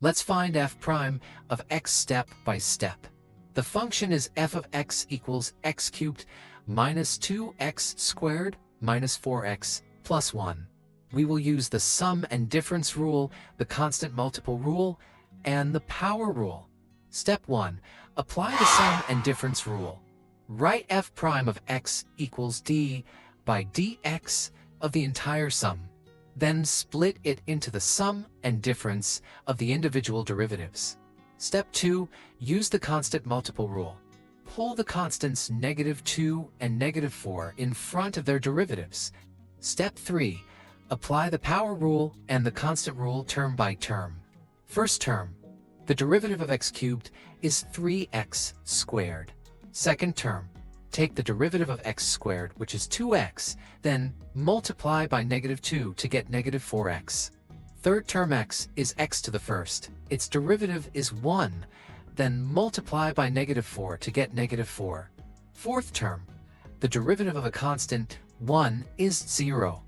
Let's find f prime of x step by step. The function is f of x equals x cubed minus 2x squared minus 4x plus 1. We will use the sum and difference rule, the constant multiple rule, and the power rule. Step 1. Apply the sum and difference rule. Write f prime of x equals d by dx of the entire sum. Then split it into the sum and difference of the individual derivatives. Step 2. Use the constant multiple rule. Pull the constants -2 and -4 in front of their derivatives. Step 3. Apply the power rule and the constant rule term by term. First term. The derivative of x cubed is 3x squared. Second term. Take the derivative of x squared, which is 2x, then multiply by -2 to get -4x. Third term x is x to the first. Its derivative is 1, then multiply by -4 to get -4. Fourth term. The derivative of a constant, 1, is 0.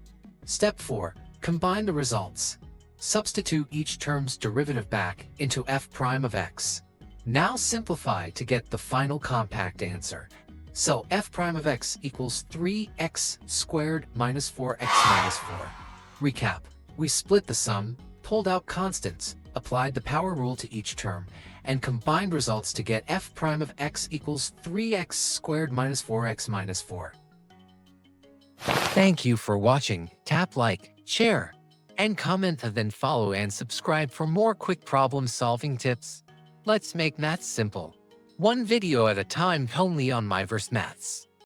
Step 4. Combine the results. Substitute each term's derivative back into f prime of x. Now simplify to get the final compact answer. So f prime of x equals 3x squared minus 4x minus 4. Recap. We split the sum, pulled out constants, applied the power rule to each term, and combined results to get f prime of x equals 3x squared minus 4x minus 4. Thank you for watching. Tap like, share, and comment, and then follow and subscribe for more quick problem-solving tips. Let's make maths simple. One video at a time, only on muyversemaths.